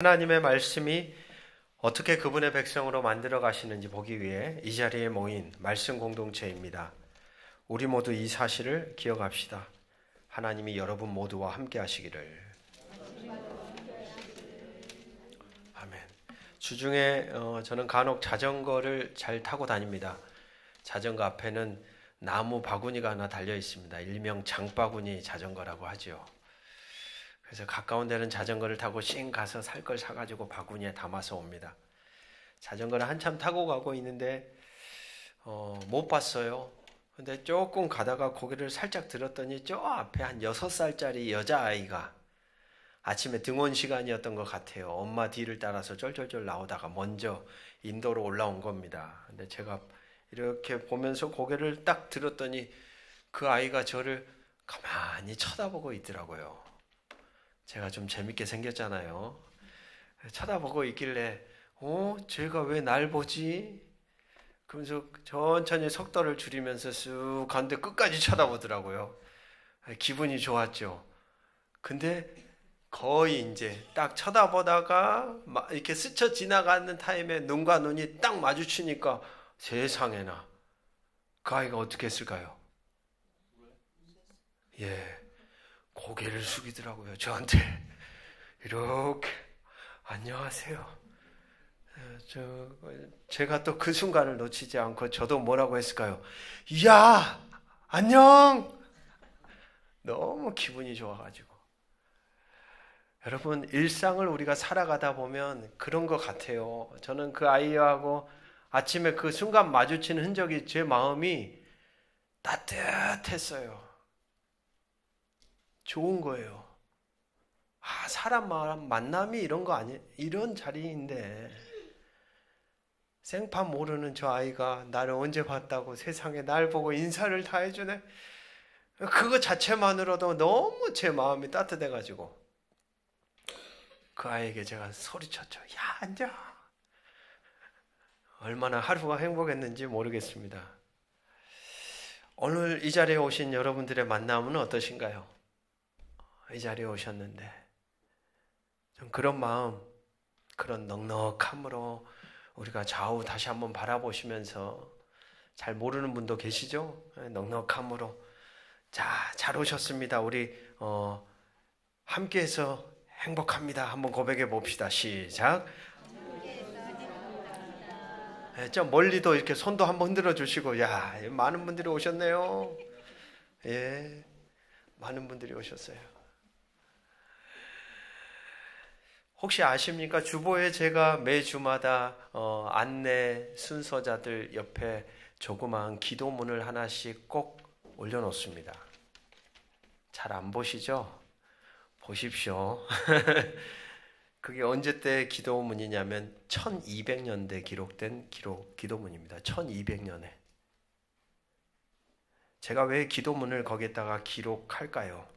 하나님의 말씀이 어떻게 그분의 백성으로 만들어 가시는지 보기 위해 이 자리에 모인 말씀 공동체입니다. 우리 모두 이 사실을 기억합시다. 하나님이 여러분 모두와 함께 하시기를. 아멘. 주중에 저는 간혹 자전거를 잘 타고 다닙니다. 자전거 앞에는 나무 바구니가 하나 달려 있습니다. 일명 장바구니 자전거라고 하죠. 그래서 가까운 데는 자전거를 타고 씩 가서 살 걸 사가지고 바구니에 담아서 옵니다. 자전거를 한참 타고 가고 있는데 못 봤어요. 근데 조금 가다가 고개를 살짝 들었더니 저 앞에 한 6살짜리 여자아이가 아침에 등원 시간이었던 것 같아요. 엄마 뒤를 따라서 쫄쫄쫄 나오다가 먼저 인도로 올라온 겁니다. 근데 제가 이렇게 보면서 고개를 딱 들었더니 그 아이가 저를 가만히 쳐다보고 있더라고요. 제가 좀 재밌게 생겼잖아요. 쳐다보고 있길래 쟤가 왜 날 보지? 그러면서 천천히 속도를 줄이면서 쑥 가는데 끝까지 쳐다보더라고요. 기분이 좋았죠. 근데 거의 이제 딱 쳐다보다가 이렇게 스쳐 지나가는 타임에 눈과 눈이 딱 마주치니까 세상에나 그 아이가 어떻게 했을까요? 예. 고개를 숙이더라고요. 저한테 이렇게 안녕하세요. 제가 또 그 순간을 놓치지 않고 저도 뭐라고 했을까요? 야 안녕. 너무 기분이 좋아가지고. 여러분 일상을 우리가 살아가다 보면 그런 것 같아요. 저는 그 아이하고 아침에 그 순간 마주친 흔적이 제 마음이 따뜻했어요. 좋은 거예요. 사람 만남이 이런 거 아니, 이런 자리인데, 생판 모르는 저 아이가 나를 언제 봤다고 세상에 날 보고 인사를 다 해주네? 그거 자체만으로도 너무 제 마음이 따뜻해가지고, 그 아이에게 제가 소리쳤죠. 야, 앉아! 얼마나 하루가 행복했는지 모르겠습니다. 오늘 이 자리에 오신 여러분들의 만남은 어떠신가요? 이 자리에 오셨는데 좀 그런 마음, 그런 넉넉함으로 우리가 좌우 다시 한번 바라보시면서 잘 모르는 분도 계시죠? 넉넉함으로 잘 오셨습니다. 우리 함께해서 행복합니다. 한번 고백해 봅시다. 시작. 좀 멀리도 이렇게 손도 한번 흔들어 주시고, 야, 많은 분들이 오셨네요. 예, 많은 분들이 오셨어요. 혹시 아십니까? 주보에 제가 매주마다 안내 순서자들 옆에 조그마한 기도문을 하나씩 꼭 올려놓습니다. 잘 안 보시죠? 보십시오. 그게 언제 때 기도문이냐면 1200년대 기록된 기도문입니다. 1200년에. 제가 왜 기도문을 거기에다가 기록할까요?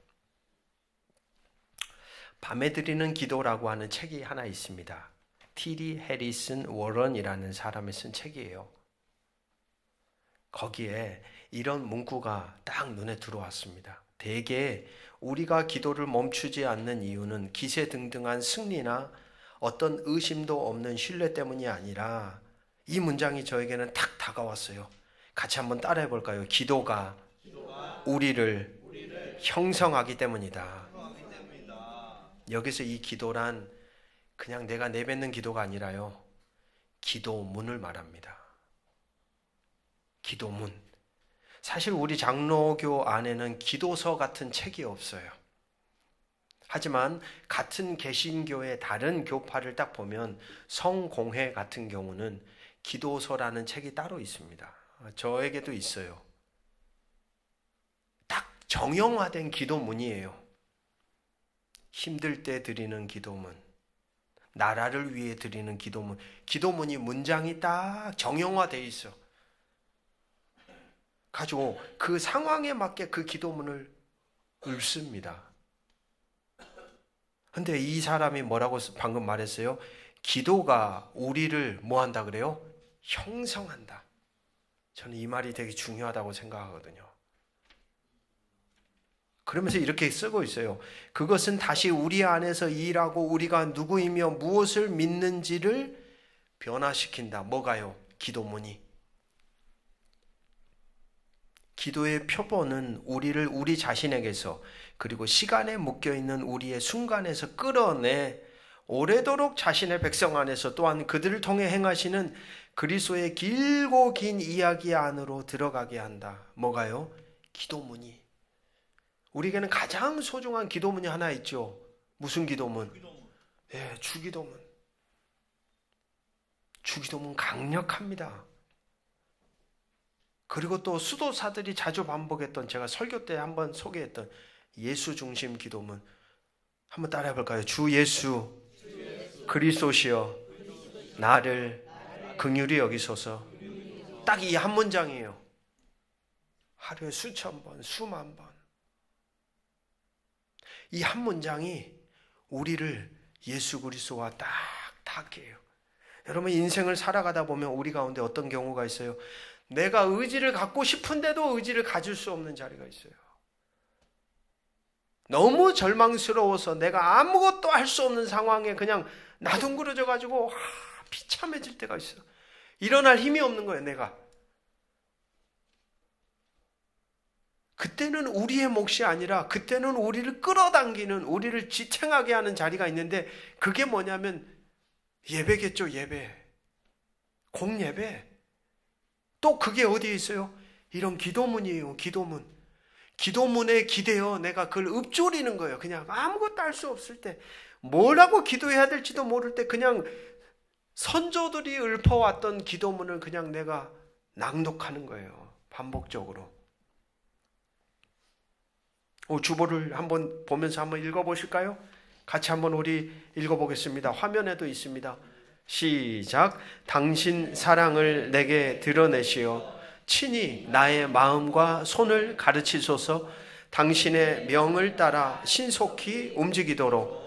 밤에 드리는 기도라고 하는 책이 하나 있습니다. T.D. 해리슨 워런이라는 사람이 쓴 책이에요. 거기에 이런 문구가 딱 눈에 들어왔습니다. 대개 우리가 기도를 멈추지 않는 이유는 기세등등한 승리나 어떤 의심도 없는 신뢰 때문이 아니라 이 문장이 저에게는 탁 다가왔어요. 같이 한번 따라해 볼까요? 기도가 우리를 형성하기 때문이다. 여기서 이 기도란 그냥 내가 내뱉는 기도가 아니라요. 기도문을 말합니다. 기도문. 사실 우리 장로교 안에는 기도서 같은 책이 없어요. 하지만 같은 개신교의 다른 교파를 딱 보면 성공회 같은 경우는 기도서라는 책이 따로 있습니다. 저에게도 있어요. 딱 정형화된 기도문이에요. 힘들 때 드리는 기도문, 나라를 위해 드리는 기도문, 기도문이 문장이 딱 정형화되어 있어. 가지고 그 상황에 맞게 그 기도문을 읽습니다. 근데 이 사람이 뭐라고 방금 말했어요? 기도가 우리를 뭐 한다 그래요? 형성한다. 저는 이 말이 되게 중요하다고 생각하거든요. 그러면서 이렇게 쓰고 있어요. 그것은 다시 우리 안에서 일하고 우리가 누구이며 무엇을 믿는지를 변화시킨다. 뭐가요? 기도문이. 기도의 표본은 우리를 우리 자신에게서 그리고 시간에 묶여있는 우리의 순간에서 끌어내 오래도록 자신의 백성 안에서 또한 그들을 통해 행하시는 그리스도의 길고 긴 이야기 안으로 들어가게 한다. 뭐가요? 기도문이. 우리에게는 가장 소중한 기도문이 하나 있죠. 무슨 기도문? 예, 주기도문. 주기도문 강력합니다. 그리고 또 수도사들이 자주 반복했던, 제가 설교 때 한번 소개했던 예수 중심 기도문 한번 따라해 볼까요? 주 예수 그리스도시여 나를 긍휼히 여기소서. 딱 이 한 문장이에요. 하루에 수천 번, 수만 번. 이 한 문장이 우리를 예수 그리스도와 딱 닿게요. 여러분, 인생을 살아가다 보면 우리 가운데 어떤 경우가 있어요? 내가 의지를 갖고 싶은데도 의지를 가질 수 없는 자리가 있어요. 너무 절망스러워서 내가 아무것도 할 수 없는 상황에 그냥 나둥그러져 가지고 비참해질 때가 있어요. 일어날 힘이 없는 거예요, 내가. 그때는 우리의 몫이 아니라 그때는 우리를 끌어당기는, 우리를 지탱하게 하는 자리가 있는데, 그게 뭐냐면 예배겠죠. 예배, 공예배. 또 그게 어디에 있어요? 이런 기도문이에요. 기도문. 기도문에 기대어 내가 그걸 읊조리는 거예요. 그냥 아무것도 할 수 없을 때, 뭐라고 기도해야 될지도 모를 때 그냥 선조들이 읊어왔던 기도문을 그냥 내가 낭독하는 거예요. 반복적으로. 주보를 한번 보면서 한번 읽어보실까요? 같이 한번 우리 읽어보겠습니다. 화면에도 있습니다. 시작. 당신 사랑을 내게 드러내시어 친히 나의 마음과 손을 가르치소서. 당신의 명을 따라 신속히 움직이도록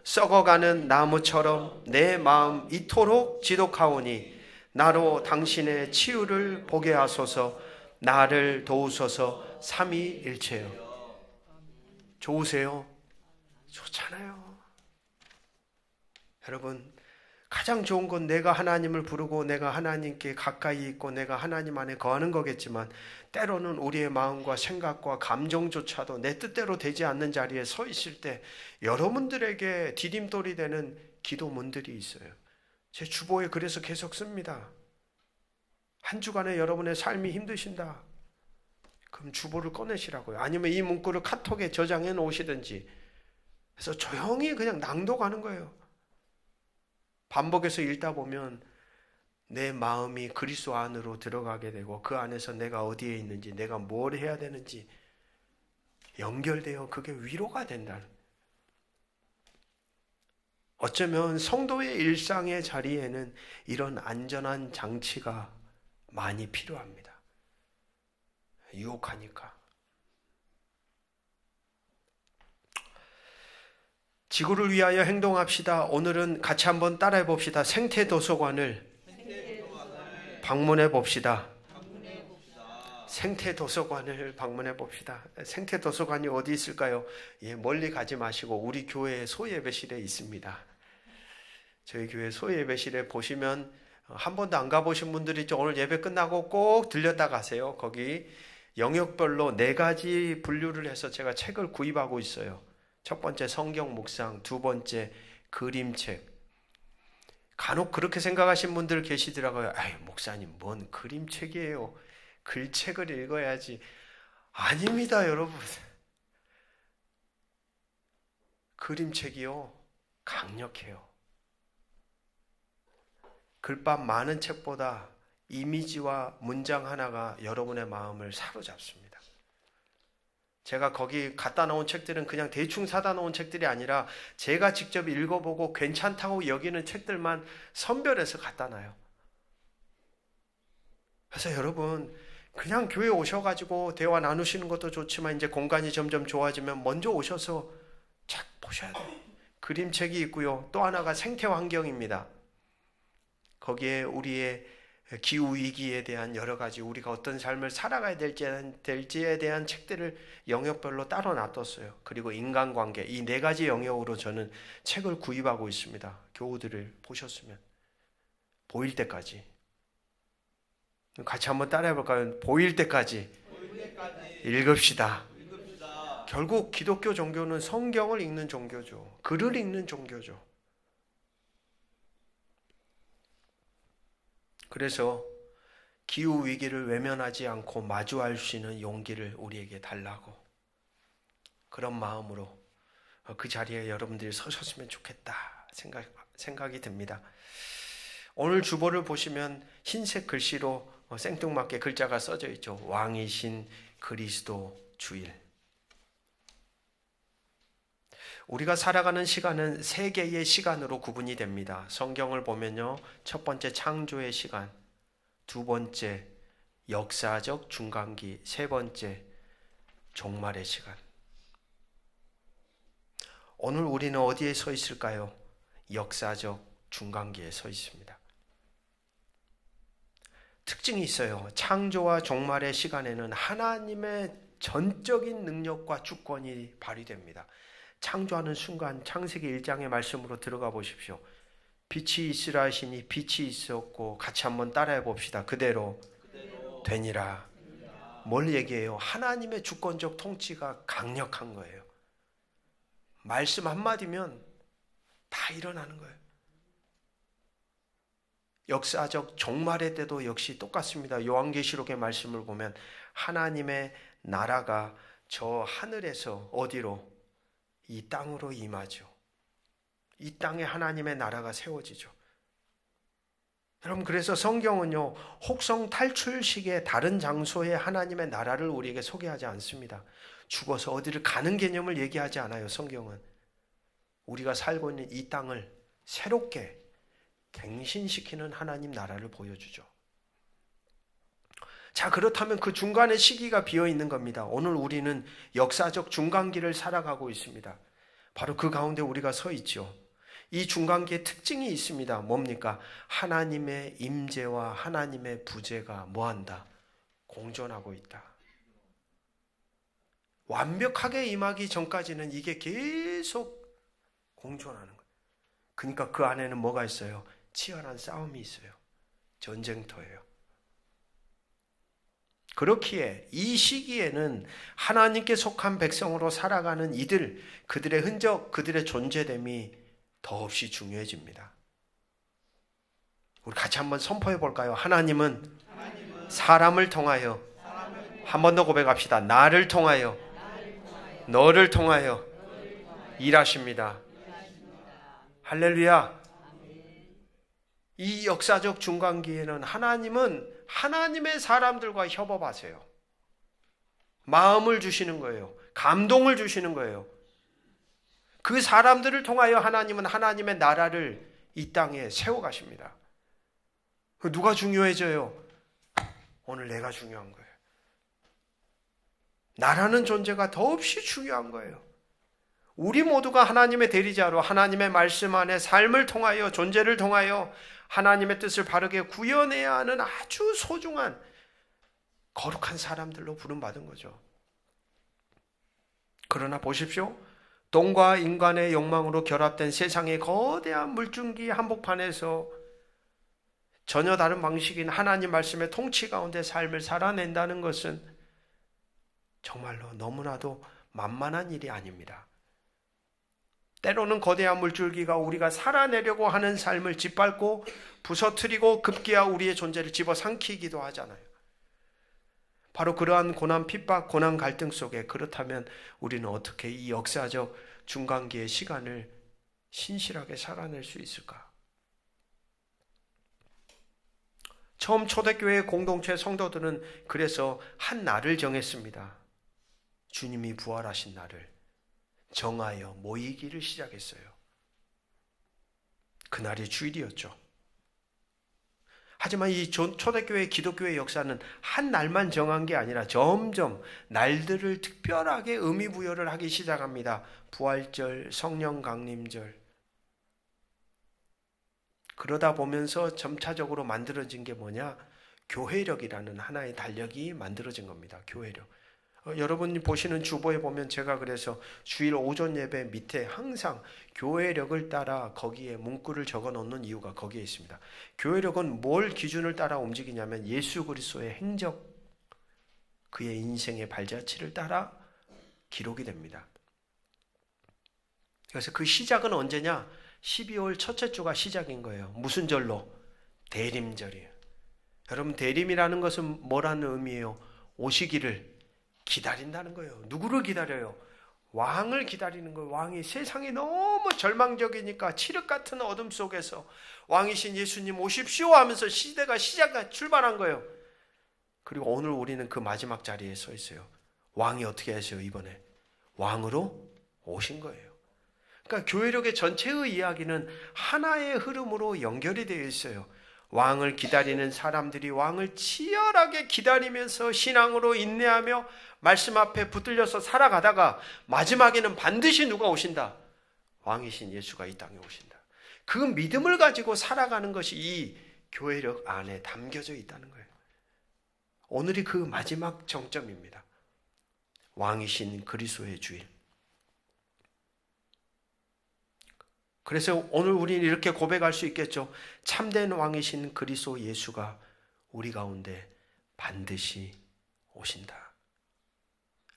썩어가는 나무처럼 내 마음 이토록 지독하오니 나로 당신의 치유를 보게 하소서. 나를 도우소서. 삼위일체요. 좋으세요? 좋잖아요. 여러분, 가장 좋은 건 내가 하나님을 부르고 내가 하나님께 가까이 있고 내가 하나님 안에 거하는 거겠지만, 때로는 우리의 마음과 생각과 감정조차도 내 뜻대로 되지 않는 자리에 서 있을 때 여러분들에게 디딤돌이 되는 기도문들이 있어요. 제 주보에 그래서 계속 씁니다. 한 주간에 여러분의 삶이 힘드신다. 그럼 주보를 꺼내시라고요. 아니면 이 문구를 카톡에 저장해 놓으시든지 해서 조용히 그냥 낭독하는 거예요. 반복해서 읽다 보면 내 마음이 그리스도 안으로 들어가게 되고 그 안에서 내가 어디에 있는지, 내가 뭘 해야 되는지 연결되어 그게 위로가 된다는. 어쩌면 성도의 일상의 자리에는 이런 안전한 장치가 많이 필요합니다. 유혹하니까. 지구를 위하여 행동합시다. 오늘은 같이 한번 따라해 봅시다. 생태도서관을 방문해 봅시다. 생태도서관을 방문해 봅시다. 생태도서관이 어디 있을까요? 예, 멀리 가지 마시고 우리 교회 소예배실에 있습니다. 저희 교회 소예배실에 보시면 한 번도 안 가보신 분들이 있죠. 오늘 예배 끝나고 꼭 들렸다 가세요. 거기 영역별로 4가지 분류를 해서 제가 책을 구입하고 있어요. 첫 번째 성경 묵상, 두 번째 그림책. 간혹 그렇게 생각하신 분들 계시더라고요. 아이, 목사님 뭔 그림책이에요. 글책을 읽어야지. 아닙니다, 여러분. 그림책이요, 강력해요. 글밥 많은 책보다 이미지와 문장 하나가 여러분의 마음을 사로잡습니다. 제가 거기 갖다 놓은 책들은 그냥 대충 사다 놓은 책들이 아니라 제가 직접 읽어보고 괜찮다고 여기는 책들만 선별해서 갖다 놔요. 그래서 여러분, 그냥 교회 오셔가지고 대화 나누시는 것도 좋지만 이제 공간이 점점 좋아지면 먼저 오셔서 책 보셔야 돼요. 그림책이 있고요. 또 하나가 생태환경입니다. 거기에 우리의 기후 위기에 대한 여러 가지 우리가 어떤 삶을 살아가야 될지에 대한 책들을 영역별로 따로 놔뒀어요. 그리고 인간관계, 이 4가지 영역으로 저는 책을 구입하고 있습니다. 교우들을 보셨으면 보일 때까지 같이 한번 따라해 볼까요? 보일 때까지 읽읍시다. 결국 기독교 종교는 성경을 읽는 종교죠. 글을 읽는 종교죠. 그래서 기후 위기를 외면하지 않고 마주할 수 있는 용기를 우리에게 달라고, 그런 마음으로 그 자리에 여러분들이 서셨으면 좋겠다 생각이 듭니다. 오늘 주보를 보시면 흰색 글씨로 생뚱맞게 글자가 써져 있죠. 왕이신 그리스도 주일. 우리가 살아가는 시간은 3개의 시간으로 구분이 됩니다. 성경을 보면요, 첫 번째 창조의 시간, 두 번째 역사적 중간기, 세 번째 종말의 시간. 오늘 우리는 어디에 서 있을까요? 역사적 중간기에 서 있습니다. 특징이 있어요. 창조와 종말의 시간에는 하나님의 전적인 능력과 주권이 발휘됩니다. 창조하는 순간 창세기 1장의 말씀으로 들어가 보십시오. 빛이 있으라 하시니 빛이 있었고, 같이 한번 따라해 봅시다. 그대로 되니라. 뭘 얘기해요? 하나님의 주권적 통치가 강력한 거예요. 말씀 한마디면 다 일어나는 거예요. 역사적 종말의 때도 역시 똑같습니다. 요한계시록의 말씀을 보면 하나님의 나라가 저 하늘에서 어디로? 이 땅으로 임하죠. 이 땅에 하나님의 나라가 세워지죠. 여러분, 그래서 성경은요, 혹성 탈출식의 다른 장소에 하나님의 나라를 우리에게 소개하지 않습니다. 죽어서 어디를 가는 개념을 얘기하지 않아요. 성경은 우리가 살고 있는 이 땅을 새롭게 갱신시키는 하나님 나라를 보여주죠. 자, 그렇다면 그 중간의 시기가 비어 있는 겁니다. 오늘 우리는 역사적 중간기를 살아가고 있습니다. 바로 그 가운데 우리가 서 있죠. 이 중간기의 특징이 있습니다. 뭡니까? 하나님의 임재와 하나님의 부재가 뭐한다? 공존하고 있다. 완벽하게 임하기 전까지는 이게 계속 공존하는 거예요. 그러니까 그 안에는 뭐가 있어요? 치열한 싸움이 있어요. 전쟁터예요. 그렇기에 이 시기에는 하나님께 속한 백성으로 살아가는 그들의 흔적, 그들의 존재됨이 더없이 중요해집니다. 우리 같이 한번 선포해 볼까요? 하나님은 사람을 통하여, 한 번 더 고백합시다. 나를 통하여, 너를 통하여 일하십니다. 할렐루야. 이 역사적 중간기에는 하나님은 하나님의 사람들과 협업하세요. 마음을 주시는 거예요. 감동을 주시는 거예요. 그 사람들을 통하여 하나님은 하나님의 나라를 이 땅에 세워가십니다. 누가 중요해져요? 오늘 내가 중요한 거예요. 나라는 존재가 더없이 중요한 거예요. 우리 모두가 하나님의 대리자로 하나님의 말씀 안에 삶을 통하여, 존재를 통하여 하나님의 뜻을 바르게 구현해야 하는 아주 소중한 거룩한 사람들로 부름받은 거죠. 그러나 보십시오. 돈과 인간의 욕망으로 결합된 세상의 거대한 물줄기 한복판에서 전혀 다른 방식인 하나님 말씀의 통치 가운데 삶을 살아낸다는 것은 정말로 너무나도 만만한 일이 아닙니다. 때로는 거대한 물줄기가 우리가 살아내려고 하는 삶을 짓밟고 부서뜨리고 급기야 우리의 존재를 집어삼키기도 하잖아요. 바로 그러한 고난, 핍박, 고난, 갈등 속에 그렇다면 우리는 어떻게 이 역사적 중간기의 시간을 신실하게 살아낼 수 있을까? 처음 초대교회 공동체 성도들은 그래서 한 날을 정했습니다. 주님이 부활하신 날을 정하여 모이기를 시작했어요. 그날이 주일이었죠. 하지만 이 초대교회 기독교의 역사는 한 날만 정한 게 아니라 점점 날들을 특별하게 의미 부여를 하기 시작합니다. 부활절, 성령 강림절. 그러다 보면서 점차적으로 만들어진 게 뭐냐? 교회력이라는 하나의 달력이 만들어진 겁니다. 교회력. 여러분이 보시는 주보에 보면 제가 그래서 주일 오전 예배 밑에 항상 교회력을 따라 거기에 문구를 적어 놓는 이유가 거기에 있습니다. 교회력은 뭘 기준을 따라 움직이냐면 예수 그리스도의 행적, 그의 인생의 발자취를 따라 기록이 됩니다. 그래서 그 시작은 언제냐? 12월 첫째 주가 시작인 거예요. 무슨 절로? 대림절이에요. 여러분, 대림이라는 것은 뭐라는 의미예요? 오시기를 기다린다는 거예요. 누구를 기다려요? 왕을 기다리는 거예요. 왕이 세상이 너무 절망적이니까 칠흑 같은 어둠 속에서 왕이신 예수님 오십시오 하면서 시대가 출발한 거예요. 그리고 오늘 우리는 그 마지막 자리에 서 있어요. 왕이 어떻게 하세요? 이번에 왕으로 오신 거예요. 그러니까 교회력의 전체의 이야기는 하나의 흐름으로 연결이 되어 있어요. 왕을 기다리는 사람들이 왕을 치열하게 기다리면서 신앙으로 인내하며 말씀 앞에 붙들려서 살아가다가 마지막에는 반드시 누가 오신다? 왕이신 예수가 이 땅에 오신다. 그 믿음을 가지고 살아가는 것이 이 교회력 안에 담겨져 있다는 거예요. 오늘이 그 마지막 정점입니다. 왕이신 그리스도의 주일. 그래서 오늘 우리는 이렇게 고백할 수 있겠죠. 참된 왕이신 그리스도 예수가 우리 가운데 반드시 오신다.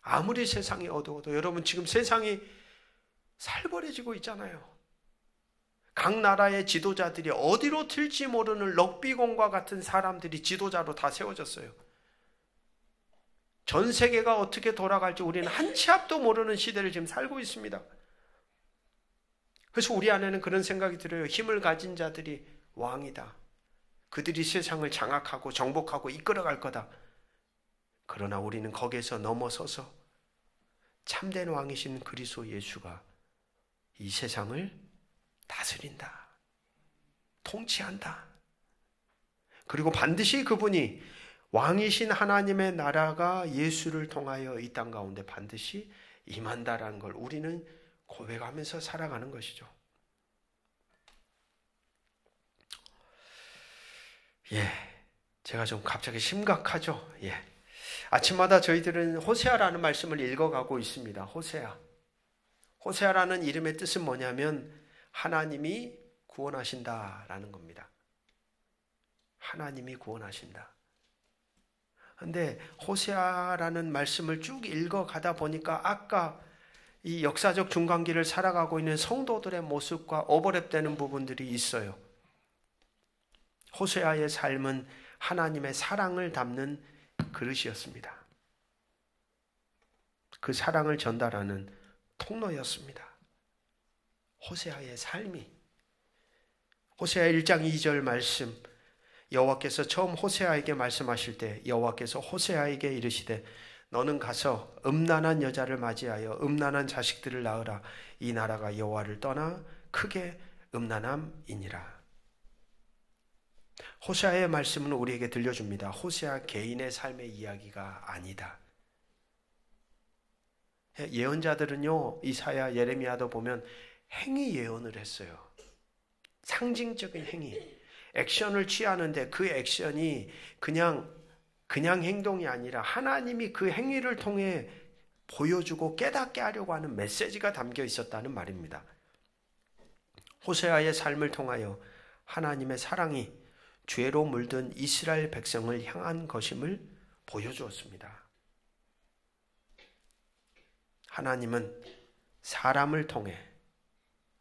아무리 세상이 어두워도 여러분 지금 세상이 살벌해지고 있잖아요. 각 나라의 지도자들이 어디로 튈지 모르는 럭비공과 같은 사람들이 지도자로 다 세워졌어요. 전 세계가 어떻게 돌아갈지 우리는 한 치 앞도 모르는 시대를 지금 살고 있습니다. 그래서 우리 안에는 그런 생각이 들어요. 힘을 가진 자들이 왕이다. 그들이 세상을 장악하고 정복하고 이끌어갈 거다. 그러나 우리는 거기에서 넘어서서 참된 왕이신 그리스도 예수가 이 세상을 다스린다. 통치한다. 그리고 반드시 그분이 왕이신 하나님의 나라가 예수를 통하여 이 땅 가운데 반드시 임한다라는 걸 우리는 고백하면서 살아가는 것이죠. 제가 좀 갑자기 심각하죠. 아침마다 저희들은 호세아라는 말씀을 읽어가고 있습니다. 호세아라는 이름의 뜻은 뭐냐면 하나님이 구원하신다라는 겁니다. 하나님이 구원하신다. 근데 호세아라는 말씀을 쭉 읽어가다 보니까 아까 이 역사적 중간기를 살아가고 있는 성도들의 모습과 오버랩되는 부분들이 있어요. 호세아의 삶은 하나님의 사랑을 담는 그릇이었습니다. 그 사랑을 전달하는 통로였습니다. 호세아의 삶이. 호세아 1장 2절 말씀, 여호와께서 처음 호세아에게 말씀하실 때 여호와께서 호세아에게 이르시되 너는 가서 음란한 여자를 맞이하여 음란한 자식들을 낳으라. 이 나라가 여호와를 떠나 크게 음란함이니라. 호세아의 말씀은 우리에게 들려줍니다. 호세아 개인의 삶의 이야기가 아니다. 예언자들은요, 이사야, 예레미야도 보면 행위 예언을 했어요. 상징적인 행위, 액션을 취하는데 그 액션이 그냥 행동이 아니라 하나님이 그 행위를 통해 보여주고 깨닫게 하려고 하는 메시지가 담겨 있었다는 말입니다. 호세아의 삶을 통하여 하나님의 사랑이 죄로 물든 이스라엘 백성을 향한 것임을 보여주었습니다. 하나님은 사람을 통해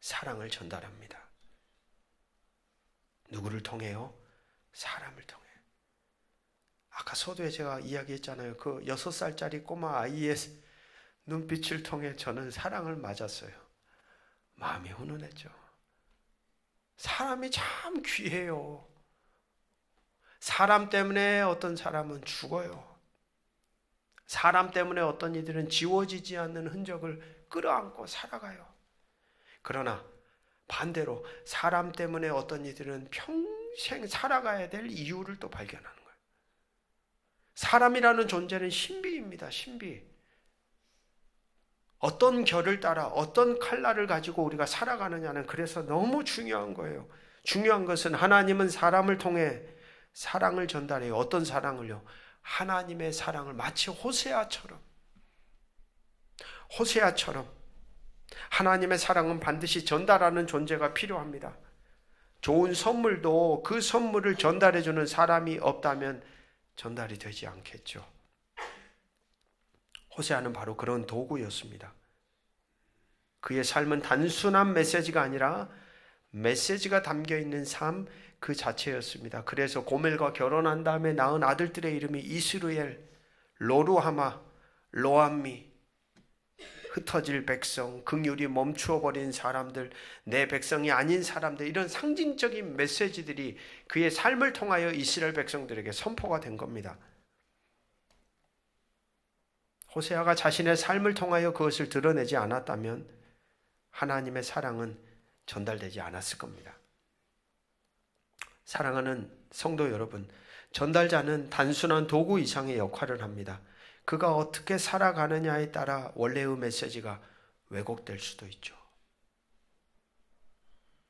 사랑을 전달합니다. 누구를 통해요? 사람을 통해. 아까 서두에 제가 이야기했잖아요. 그 6살짜리 꼬마 아이의 눈빛을 통해 저는 사랑을 맞았어요. 마음이 훈훈했죠. 사람이 참 귀해요. 사람 때문에 어떤 사람은 죽어요. 사람 때문에 어떤 이들은 지워지지 않는 흔적을 끌어안고 살아가요. 그러나 반대로 사람 때문에 어떤 이들은 평생 살아가야 될 이유를 또 발견하는 거예요. 사람이라는 존재는 신비입니다. 신비. 어떤 결을 따라 어떤 칼날을 가지고 우리가 살아가느냐는 그래서 너무 중요한 거예요. 중요한 것은 하나님은 사람을 통해 사랑을 전달해요. 어떤 사랑을요? 하나님의 사랑을 마치 호세아처럼 하나님의 사랑은 반드시 전달하는 존재가 필요합니다. 좋은 선물도 그 선물을 전달해주는 사람이 없다면 전달이 되지 않겠죠. 호세아는 바로 그런 도구였습니다. 그의 삶은 단순한 메시지가 아니라 메시지가 담겨있는 삶 그 자체였습니다. 그래서 고멜과 결혼한 다음에 낳은 아들들의 이름이 이스루엘, 로루하마, 로암미, 흩어질 백성, 긍휼이 멈추어버린 사람들, 내 백성이 아닌 사람들, 이런 상징적인 메시지들이 그의 삶을 통하여 이스라엘 백성들에게 선포가 된 겁니다. 호세아가 자신의 삶을 통하여 그것을 드러내지 않았다면 하나님의 사랑은 전달되지 않았을 겁니다. 사랑하는 성도 여러분, 전달자는 단순한 도구 이상의 역할을 합니다. 그가 어떻게 살아가느냐에 따라 원래의 메시지가 왜곡될 수도 있죠.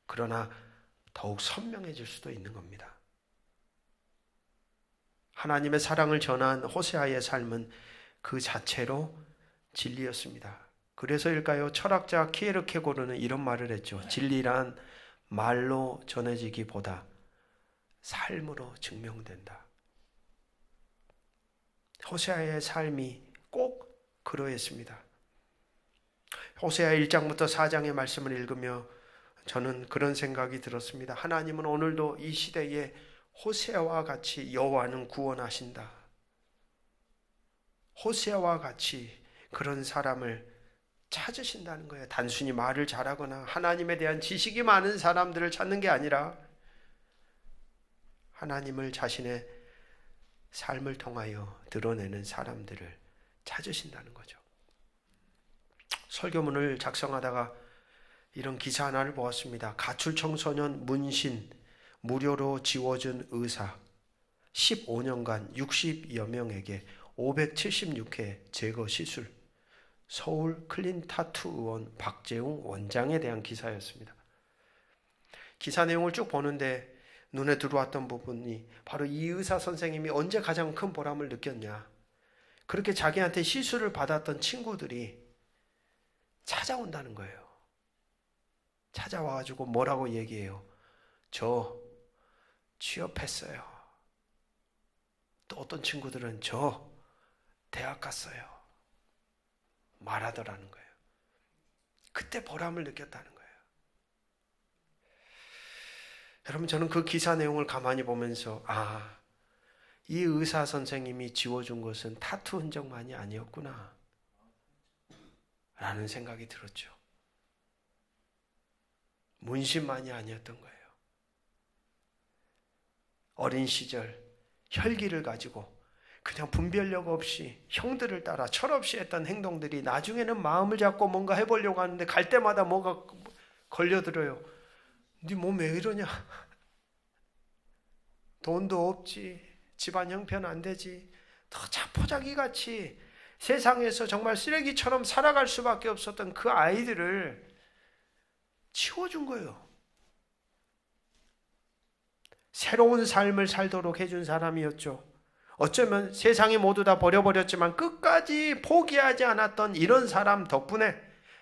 그러나 더욱 선명해질 수도 있는 겁니다. 하나님의 사랑을 전한 호세아의 삶은 그 자체로 진리였습니다. 그래서일까요? 철학자 키에르케고르는 이런 말을 했죠. 진리란 말로 전해지기보다 삶으로 증명된다. 호세아의 삶이 꼭 그러했습니다. 호세아 1장부터 4장의 말씀을 읽으며 저는 그런 생각이 들었습니다. 하나님은 오늘도 이 시대에 호세아와 같이 여호와는 구원하신다. 호세아와 같이 그런 사람을 찾으신다는 거예요. 단순히 말을 잘하거나 하나님에 대한 지식이 많은 사람들을 찾는 게 아니라 하나님을 자신의 삶을 통하여 드러내는 사람들을 찾으신다는 거죠. 설교문을 작성하다가 이런 기사 하나를 보았습니다. 가출 청소년 문신 무료로 지워준 의사 15년간 60여 명에게 576회 제거 시술. 서울 클린 타투 의원 박재웅 원장에 대한 기사였습니다. 기사 내용을 쭉 보는데 눈에 들어왔던 부분이 바로 이 의사 선생님이 언제 가장 큰 보람을 느꼈냐. 그렇게 자기한테 시술을 받았던 친구들이 찾아온다는 거예요. 찾아와가지고 뭐라고 얘기해요? 저 취업했어요. 또 어떤 친구들은 저 대학 갔어요. 말하더라는 거예요. 그때 보람을 느꼈다는 거예요. 여러분, 저는 그 기사 내용을 가만히 보면서 이 의사 선생님이 지워준 것은 타투 흔적만이 아니었구나 라는 생각이 들었죠. 문신만이 아니었던 거예요. 어린 시절 혈기를 가지고 그냥 분별력 없이 형들을 따라 철없이 했던 행동들이 나중에는 마음을 잡고 뭔가 해보려고 하는데 갈 때마다 뭐가 걸려들어요. 네 몸 왜 이러냐? 돈도 없지, 집안 형편 안 되지, 더 자포자기같이 세상에서 정말 쓰레기처럼 살아갈 수밖에 없었던 그 아이들을 치워준 거예요. 새로운 삶을 살도록 해준 사람이었죠. 어쩌면 세상이 모두 다 버려버렸지만 끝까지 포기하지 않았던 이런 사람 덕분에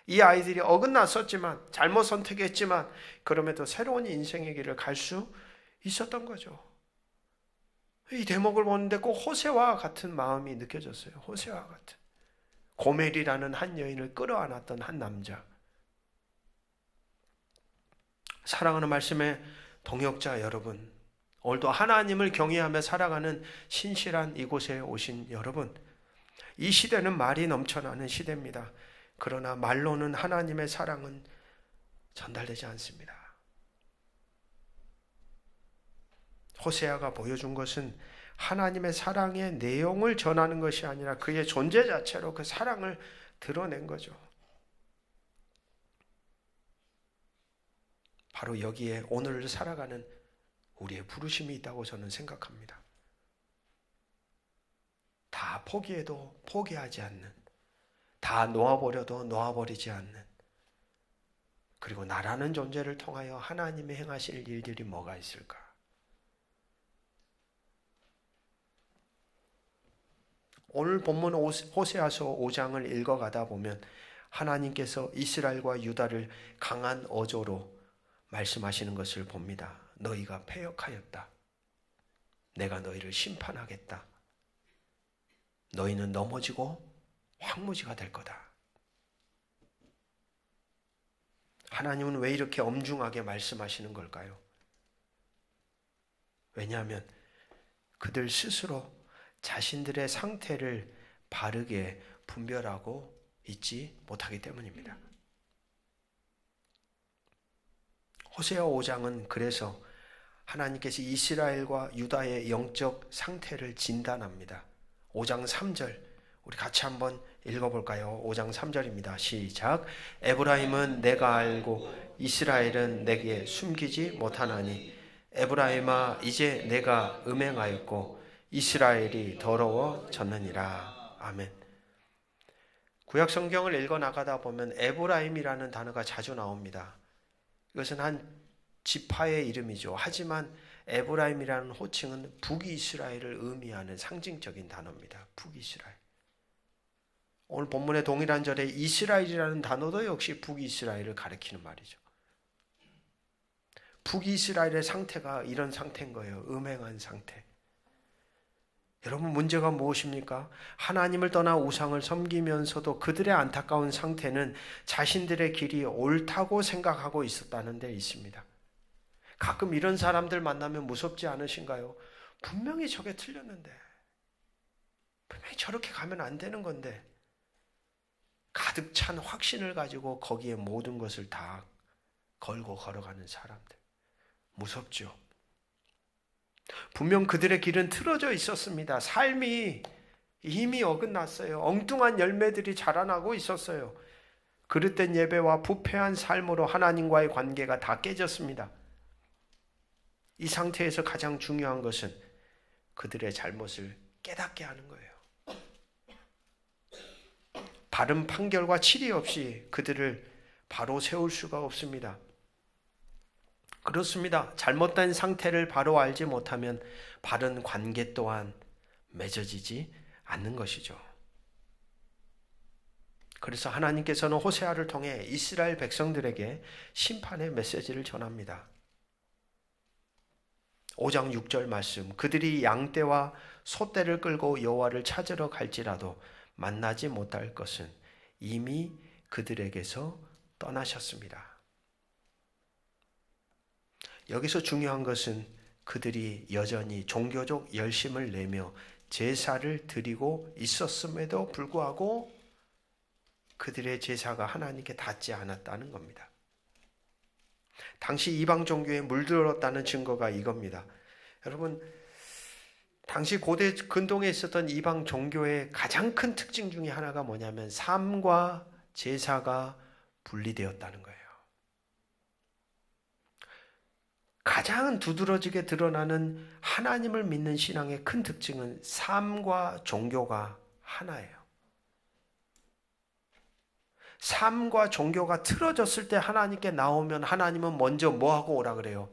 이 아이들이 어긋났었지만 잘못 선택했지만 그럼에도 새로운 인생의 길을 갈 수 있었던 거죠. 이 대목을 보는데 꼭 호세와 같은 마음이 느껴졌어요. 호세와 같은. 고멜이라는 한 여인을 끌어안았던 한 남자. 사랑하는 말씀의 동역자 여러분, 오늘도 하나님을 경외하며 살아가는 신실한 이곳에 오신 여러분, 이 시대는 말이 넘쳐나는 시대입니다. 그러나 말로는 하나님의 사랑은 전달되지 않습니다. 호세아가 보여준 것은 하나님의 사랑의 내용을 전하는 것이 아니라 그의 존재 자체로 그 사랑을 드러낸 거죠. 바로 여기에 오늘을 살아가는 우리의 부르심이 있다고 저는 생각합니다. 다 포기해도 포기하지 않는, 다 놓아버려도 놓아버리지 않는 그리고 나라는 존재를 통하여 하나님이 행하실 일들이 뭐가 있을까? 오늘 본문 호세아서 5장을 읽어가다 보면 하나님께서 이스라엘과 유다를 강한 어조로 말씀하시는 것을 봅니다. 너희가 패역하였다. 내가 너희를 심판하겠다. 너희는 넘어지고 황무지가 될 거다. 하나님은 왜 이렇게 엄중하게 말씀하시는 걸까요? 왜냐하면 그들 스스로 자신들의 상태를 바르게 분별하고 있지 못하기 때문입니다. 호세아 5장은 그래서 하나님께서 이스라엘과 유다의 영적 상태를 진단합니다. 5장 3절 우리 같이 한번 읽어볼까요? 5장 3절입니다. 시작. 에브라임은 내가 알고 이스라엘은 내게 숨기지 못하나니 에브라임아 이제 내가 음행하였고 이스라엘이 더러워졌느니라. 아멘. 구약 성경을 읽어 나가다 보면 에브라임이라는 단어가 자주 나옵니다. 이것은 한 지파의 이름이죠. 하지만 에브라임이라는 호칭은 북이스라엘을 의미하는 상징적인 단어입니다. 북이스라엘. 오늘 본문의 동일한 절에 이스라엘이라는 단어도 역시 북이스라엘을 가리키는 말이죠. 북이스라엘의 상태가 이런 상태인 거예요. 음행한 상태. 여러분 문제가 무엇입니까? 하나님을 떠나 우상을 섬기면서도 그들의 안타까운 상태는 자신들의 길이 옳다고 생각하고 있었다는 데 있습니다. 가끔 이런 사람들 만나면 무섭지 않으신가요? 분명히 저게 틀렸는데, 분명히 저렇게 가면 안 되는 건데 가득 찬 확신을 가지고 거기에 모든 것을 다 걸고 걸어가는 사람들. 무섭죠. 분명 그들의 길은 틀어져 있었습니다. 삶이 이미 어긋났어요. 엉뚱한 열매들이 자라나고 있었어요. 그릇된 예배와 부패한 삶으로 하나님과의 관계가 다 깨졌습니다. 이 상태에서 가장 중요한 것은 그들의 잘못을 깨닫게 하는 거예요. 바른 판결과 치리 없이 그들을 바로 세울 수가 없습니다. 그렇습니다. 잘못된 상태를 바로 알지 못하면 바른 관계 또한 맺어지지 않는 것이죠. 그래서 하나님께서는 호세아를 통해 이스라엘 백성들에게 심판의 메시지를 전합니다. 5장 6절 말씀, 그들이 양떼와 소떼를 끌고 여호와를 찾으러 갈지라도 만나지 못할 것은 이미 그들에게서 떠나셨습니다. 여기서 중요한 것은 그들이 여전히 종교적 열심을 내며 제사를 드리고 있었음에도 불구하고 그들의 제사가 하나님께 닿지 않았다는 겁니다. 당시 이방 종교에 물들었다는 증거가 이겁니다. 여러분, 당시 고대 근동에 있었던 이방 종교의 가장 큰 특징 중에 하나가 뭐냐면 삶과 제사가 분리되었다는 거예요. 가장 두드러지게 드러나는 하나님을 믿는 신앙의 큰 특징은 삶과 종교가 하나예요. 삶과 종교가 틀어졌을 때 하나님께 나오면 하나님은 먼저 뭐하고 오라 그래요?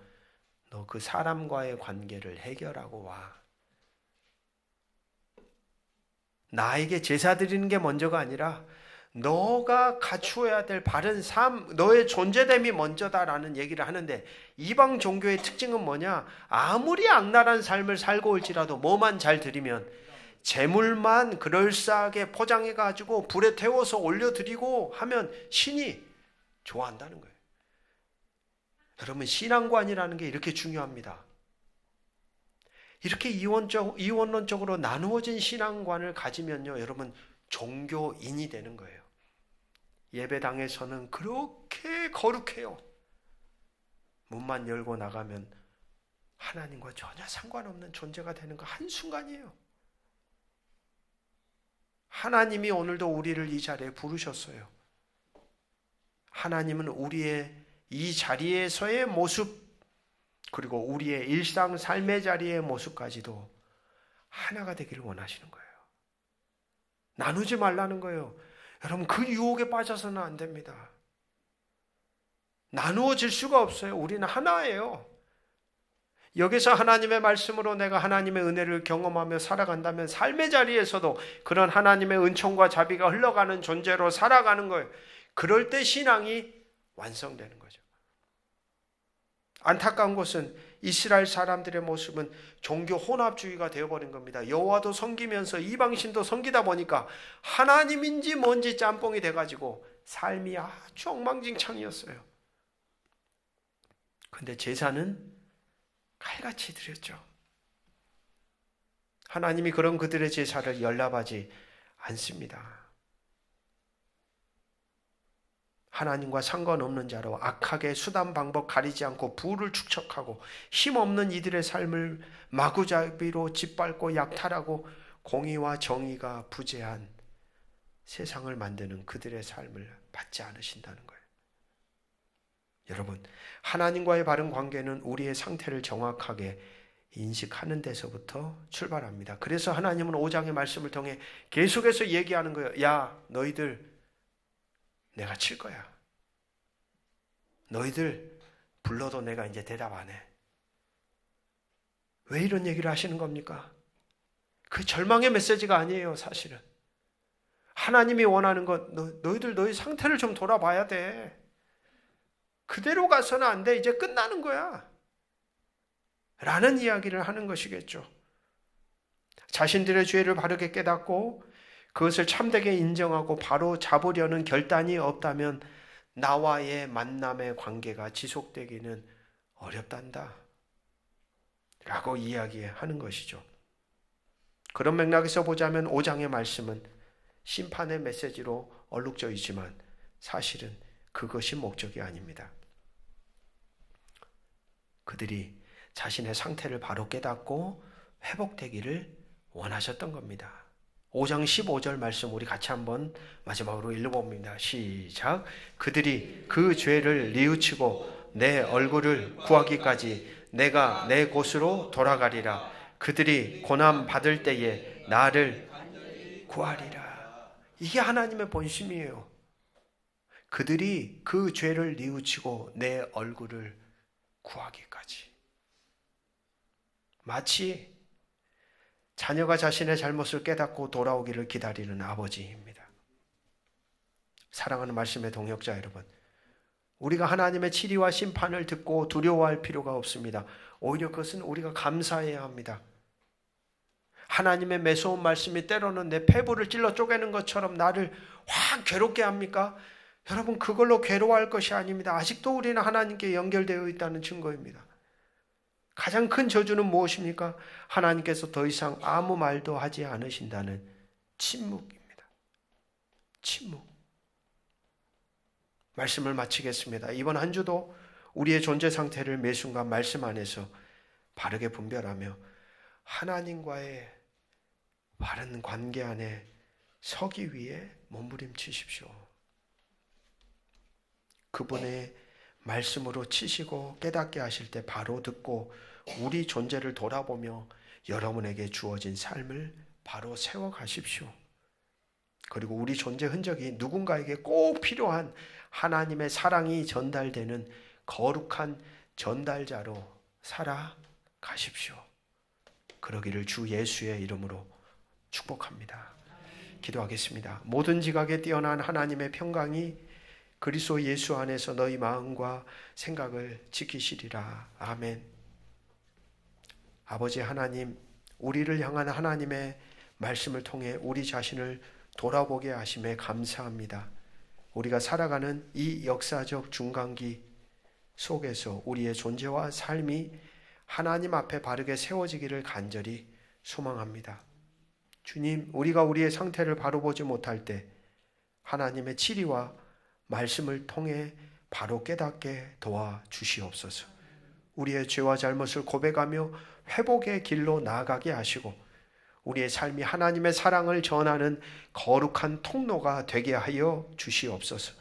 너 그 사람과의 관계를 해결하고 와. 나에게 제사 드리는 게 먼저가 아니라 너가 갖추어야 될 바른 삶, 너의 존재됨이 먼저다라는 얘기를 하는데, 이방 종교의 특징은 뭐냐? 아무리 악랄한 삶을 살고 올지라도 뭐만 잘 드리면, 재물만 그럴싸하게 포장해가지고 불에 태워서 올려드리고 하면 신이 좋아한다는 거예요. 여러분, 신앙관이라는 게 이렇게 중요합니다. 이렇게 이원론적으로 나누어진 신앙관을 가지면요, 여러분, 종교인이 되는 거예요. 예배당에서는 그렇게 거룩해요. 문만 열고 나가면 하나님과 전혀 상관없는 존재가 되는 거 한순간이에요. 하나님이 오늘도 우리를 이 자리에 부르셨어요. 하나님은 우리의 이 자리에서의 모습, 그리고 우리의 일상 삶의 자리의 모습까지도 하나가 되기를 원하시는 거예요. 나누지 말라는 거예요. 여러분, 그 유혹에 빠져서는 안 됩니다. 나누어질 수가 없어요. 우리는 하나예요. 여기서 하나님의 말씀으로 내가 하나님의 은혜를 경험하며 살아간다면 삶의 자리에서도 그런 하나님의 은총과 자비가 흘러가는 존재로 살아가는 거예요. 그럴 때 신앙이 완성되는 거죠. 안타까운 것은 이스라엘 사람들의 모습은 종교 혼합주의가 되어버린 겁니다. 여호와도 섬기면서 이방신도 섬기다 보니까 하나님인지 뭔지 짬뽕이 돼가지고 삶이 아주 엉망진창이었어요. 근데 제사는 칼같이 드렸죠. 하나님이 그런 그들의 제사를 연락하지 않습니다. 하나님과 상관없는 자로 악하게 수단 방법 가리지 않고 부를 축적하고 힘없는 이들의 삶을 마구잡이로 짓밟고 약탈하고 공의와 정의가 부재한 세상을 만드는 그들의 삶을 받지 않으신다는 거예요. 여러분, 하나님과의 바른 관계는 우리의 상태를 정확하게 인식하는 데서부터 출발합니다. 그래서 하나님은 5장의 말씀을 통해 계속해서 얘기하는 거예요. 야, 너희들 내가 칠 거야. 너희들 불러도 내가 이제 대답 안 해. 왜 이런 얘기를 하시는 겁니까? 그 절망의 메시지가 아니에요, 사실은. 하나님이 원하는 것, 너희들 너희 상태를 좀 돌아봐야 돼. 그대로 가서는 안 돼. 이제 끝나는 거야. 라는 이야기를 하는 것이겠죠. 자신들의 죄를 바르게 깨닫고 그것을 참되게 인정하고 바로 잡으려는 결단이 없다면 나와의 만남의 관계가 지속되기는 어렵단다. 라고 이야기하는 것이죠. 그런 맥락에서 보자면 5장의 말씀은 심판의 메시지로 얼룩져 있지만 사실은 그것이 목적이 아닙니다. 그들이 자신의 상태를 바로 깨닫고 회복되기를 원하셨던 겁니다. 5장 15절 말씀 우리 같이 한번 마지막으로 읽어봅니다. 시작. 그들이 그 죄를 뉘우치고 내 얼굴을 구하기까지 내가 내 곳으로 돌아가리라. 그들이 고난 받을 때에 나를 구하리라. 이게 하나님의 본심이에요. 그들이 그 죄를 뉘우치고 내 얼굴을 구하기까지. 마치 자녀가 자신의 잘못을 깨닫고 돌아오기를 기다리는 아버지입니다. 사랑하는 말씀의 동역자 여러분, 우리가 하나님의 치리와 심판을 듣고 두려워할 필요가 없습니다. 오히려 그것은 우리가 감사해야 합니다. 하나님의 매서운 말씀이 때로는 내 폐부를 찔러 쪼개는 것처럼 나를 확 괴롭게 합니까? 여러분, 그걸로 괴로워할 것이 아닙니다. 아직도 우리는 하나님께 연결되어 있다는 증거입니다. 가장 큰 저주는 무엇입니까? 하나님께서 더 이상 아무 말도 하지 않으신다는 침묵입니다. 침묵. 말씀을 마치겠습니다. 이번 한 주도 우리의 존재 상태를 매 순간 말씀 안에서 바르게 분별하며 하나님과의 바른 관계 안에 서기 위해 몸부림치십시오. 그분의 말씀으로 치시고 깨닫게 하실 때 바로 듣고 우리 존재를 돌아보며 여러분에게 주어진 삶을 바로 세워가십시오. 그리고 우리 존재 흔적이 누군가에게 꼭 필요한 하나님의 사랑이 전달되는 거룩한 전달자로 살아가십시오. 그러기를 주 예수의 이름으로 축복합니다. 기도하겠습니다. 모든 지각에 뛰어난 하나님의 평강이 그리스도 예수 안에서 너희 마음과 생각을 지키시리라. 아멘. 아버지 하나님, 우리를 향한 하나님의 말씀을 통해 우리 자신을 돌아보게 하심에 감사합니다. 우리가 살아가는 이 역사적 중간기 속에서 우리의 존재와 삶이 하나님 앞에 바르게 세워지기를 간절히 소망합니다. 주님, 우리가 우리의 상태를 바로 보지 못할 때 하나님의 치리와 말씀을 통해 바로 깨닫게 도와주시옵소서. 우리의 죄와 잘못을 고백하며 회복의 길로 나아가게 하시고 우리의 삶이 하나님의 사랑을 전하는 거룩한 통로가 되게 하여 주시옵소서.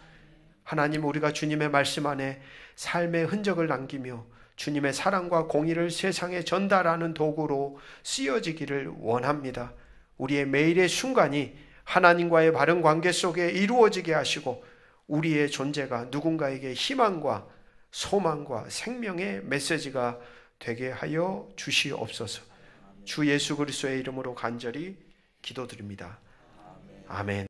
하나님, 우리가 주님의 말씀 안에 삶의 흔적을 남기며 주님의 사랑과 공의를 세상에 전달하는 도구로 쓰여지기를 원합니다. 우리의 매일의 순간이 하나님과의 바른 관계 속에 이루어지게 하시고 우리의 존재가 누군가에게 희망과 소망과 생명의 메시지가 되게 하여 주시옵소서. 주 예수 그리스도의 이름으로 간절히 기도드립니다. 아멘.